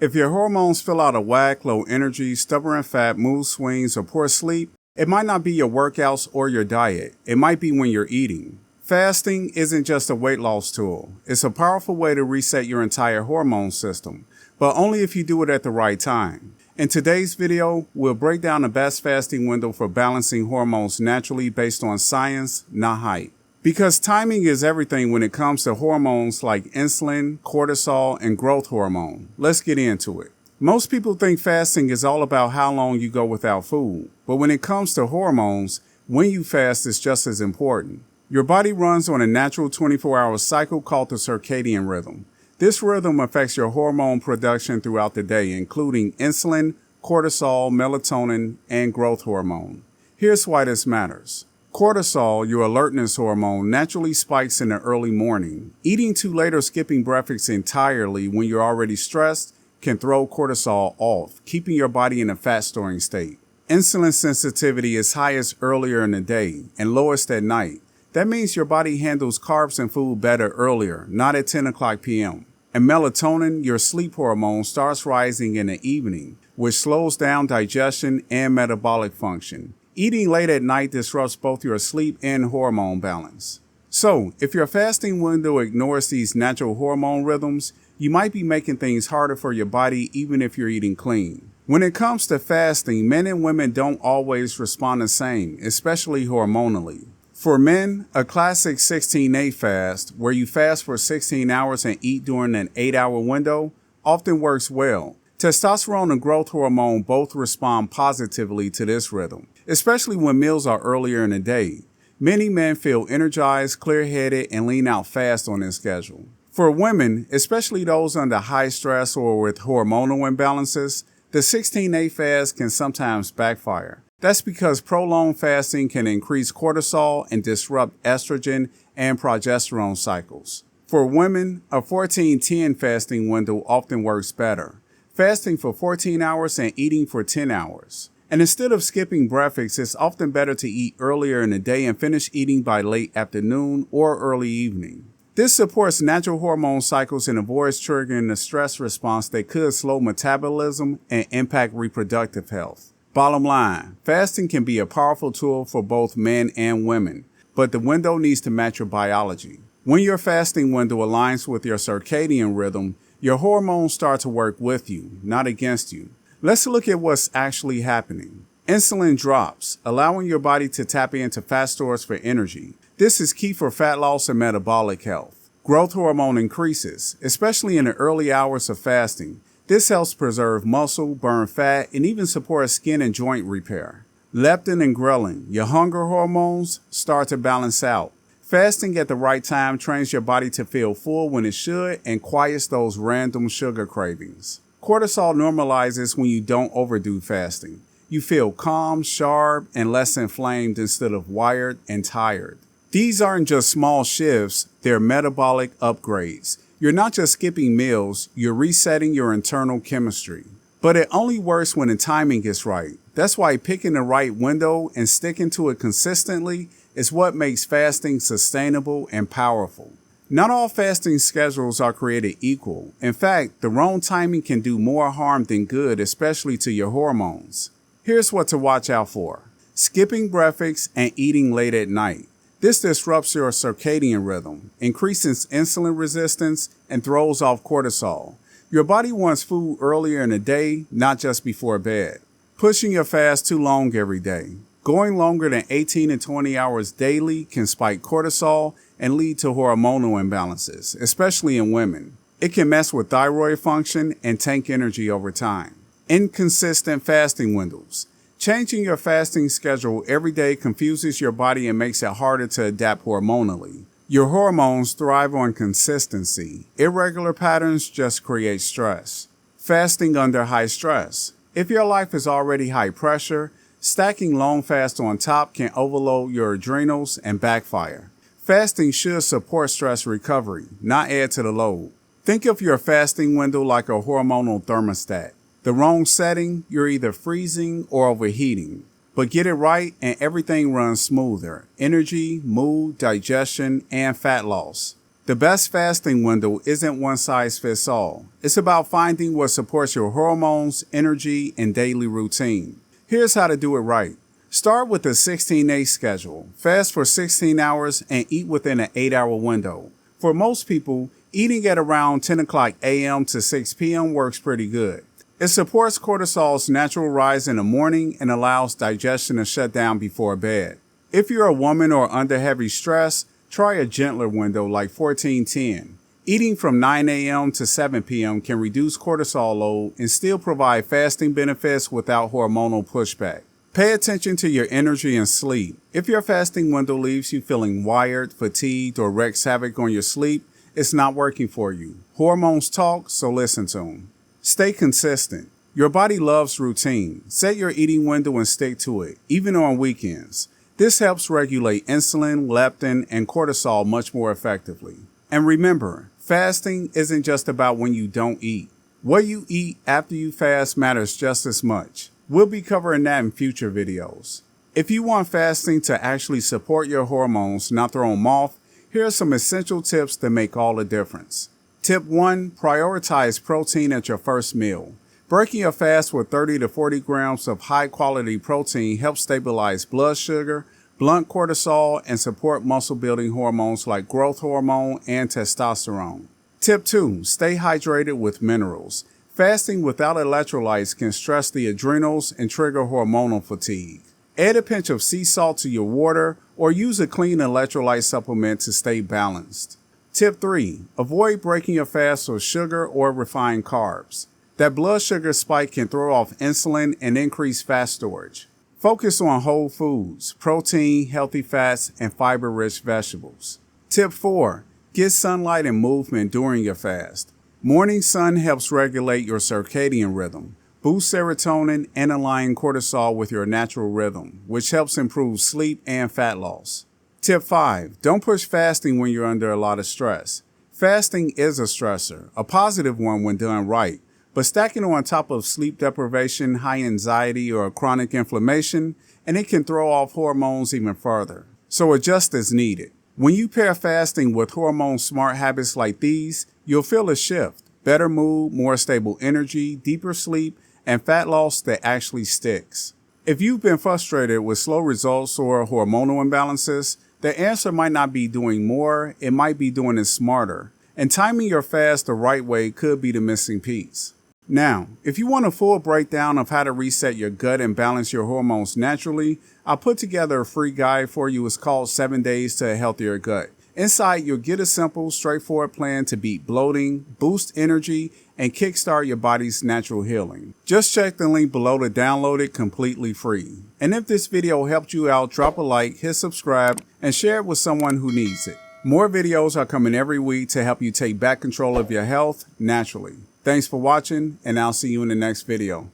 If your hormones feel out of whack, low energy, stubborn fat, mood swings, or poor sleep, it might not be your workouts or your diet. It might be when you're eating. Fasting isn't just a weight loss tool. It's a powerful way to reset your entire hormone system, but only if you do it at the right time. In today's video, we'll break down the best fasting window for balancing hormones naturally based on science, not hype. Because timing is everything when it comes to hormones like insulin, cortisol, and growth hormone. Let's get into it. Most people think fasting is all about how long you go without food, but when it comes to hormones, when you fast is just as important. Your body runs on a natural 24-hour cycle called the circadian rhythm. This rhythm affects your hormone production throughout the day, including insulin, cortisol, melatonin, and growth hormone. Here's why this matters. Cortisol, your alertness hormone, naturally spikes in the early morning. Eating too late or skipping breakfast entirely when you're already stressed can throw cortisol off, keeping your body in a fat storing state. Insulin sensitivity is highest earlier in the day and lowest at night. That means your body handles carbs and food better earlier, not at 10 o'clock p.m. And melatonin, your sleep hormone, starts rising in the evening, which slows down digestion and metabolic function. Eating late at night disrupts both your sleep and hormone balance. So, if your fasting window ignores these natural hormone rhythms, you might be making things harder for your body even if you're eating clean. When it comes to fasting, men and women don't always respond the same, especially hormonally. For men, a classic 16-8 fast, where you fast for 16 hours and eat during an 8-hour window, often works well. Testosterone and growth hormone both respond positively to this rhythm, especially when meals are earlier in the day. Many men feel energized, clear-headed, and lean out fast on this schedule. For women, especially those under high stress or with hormonal imbalances, the 16-8 fast can sometimes backfire. That's because prolonged fasting can increase cortisol and disrupt estrogen and progesterone cycles. For women, a 14-10 fasting window often works better, fasting for 14 hours and eating for 10 hours. And instead of skipping breakfast, it's often better to eat earlier in the day and finish eating by late afternoon or early evening. This supports natural hormone cycles and avoids triggering the stress response that could slow metabolism and impact reproductive health. Bottom line, fasting can be a powerful tool for both men and women, but the window needs to match your biology. When your fasting window aligns with your circadian rhythm, your hormones start to work with you, not against you. Let's look at what's actually happening. Insulin drops, allowing your body to tap into fat stores for energy. This is key for fat loss and metabolic health. Growth hormone increases, especially in the early hours of fasting. This helps preserve muscle, burn fat, and even support skin and joint repair. Leptin and ghrelin, your hunger hormones, start to balance out. Fasting at the right time trains your body to feel full when it should and quiets those random sugar cravings. Cortisol normalizes when you don't overdo fasting. You feel calm, sharp, and less inflamed instead of wired and tired. These aren't just small shifts, they're metabolic upgrades. You're not just skipping meals, you're resetting your internal chemistry. But it only works when the timing is right. That's why picking the right window and sticking to it consistently is what makes fasting sustainable and powerful. Not all fasting schedules are created equal. In fact, the wrong timing can do more harm than good, especially to your hormones. Here's what to watch out for. Skipping breakfast and eating late at night. This disrupts your circadian rhythm, increases insulin resistance, and throws off cortisol. Your body wants food earlier in the day, not just before bed. Pushing your fast too long every day. Going longer than 18 to 20 hours daily can spike cortisol and lead to hormonal imbalances, especially in women. It can mess with thyroid function and tank energy over time. Inconsistent fasting windows. Changing your fasting schedule every day confuses your body and makes it harder to adapt hormonally. Your hormones thrive on consistency. Irregular patterns just create stress. Fasting under high stress. If your life is already high pressure, stacking long fasts on top can overload your adrenals and backfire. Fasting should support stress recovery, not add to the load. Think of your fasting window like a hormonal thermostat. The wrong setting, you're either freezing or overheating. But get it right and everything runs smoother. Energy, mood, digestion, and fat loss. The best fasting window isn't one size fits all. It's about finding what supports your hormones, energy, and daily routine. Here's how to do it right. Start with a 16-8 schedule. Fast for 16 hours and eat within an 8-hour window. For most people, eating at around 10 o'clock a.m. to 6 p.m. works pretty good. It supports cortisol's natural rise in the morning and allows digestion to shut down before bed. If you're a woman or under heavy stress, try a gentler window like 14-10. Eating from 9 a.m. to 7 p.m. can reduce cortisol load and still provide fasting benefits without hormonal pushback. Pay attention to your energy and sleep. If your fasting window leaves you feeling wired, fatigued, or wreaks havoc on your sleep, it's not working for you. Hormones talk, so listen to them. Stay consistent. Your body loves routine. Set your eating window and stick to it, even on weekends. This helps regulate insulin, leptin, and cortisol much more effectively. And remember, fasting isn't just about when you don't eat. What you eat after you fast matters just as much. We'll be covering that in future videos. If you want fasting to actually support your hormones, not throw them off, here are some essential tips that make all the difference. Tip 1. Prioritize protein at your first meal. Breaking your fast with 30 to 40 grams of high-quality protein helps stabilize blood sugar, blunt cortisol, and support muscle-building hormones like growth hormone and testosterone. Tip 2. Stay hydrated with minerals. Fasting without electrolytes can stress the adrenals and trigger hormonal fatigue. Add a pinch of sea salt to your water or use a clean electrolyte supplement to stay balanced. Tip 3. Avoid breaking your fast with sugar or refined carbs. That blood sugar spike can throw off insulin and increase fat storage. Focus on whole foods, protein, healthy fats, and fiber-rich vegetables. Tip 4. Get sunlight and movement during your fast. Morning sun helps regulate your circadian rhythm, boost serotonin, and align cortisol with your natural rhythm, which helps improve sleep and fat loss. Tip 5. Don't push fasting when you're under a lot of stress. Fasting is a stressor, a positive one when done right, but stacking on top of sleep deprivation, high anxiety, or chronic inflammation, and it can throw off hormones even further. So adjust as needed. When you pair fasting with hormone-smart habits like these, you'll feel a shift, better mood, more stable energy, deeper sleep, and fat loss that actually sticks. If you've been frustrated with slow results or hormonal imbalances, the answer might not be doing more, it might be doing it smarter. And timing your fast the right way could be the missing piece. Now, if you want a full breakdown of how to reset your gut and balance your hormones naturally, I put together a free guide for you. It's called 7 Days to a Healthier Gut. Inside, you'll get a simple, straightforward plan to beat bloating, boost energy, and kickstart your body's natural healing. Just check the link below to download it completely free. And if this video helped you out, drop a like, hit subscribe, and share it with someone who needs it. More videos are coming every week to help you take back control of your health naturally. Thanks for watching, and I'll see you in the next video.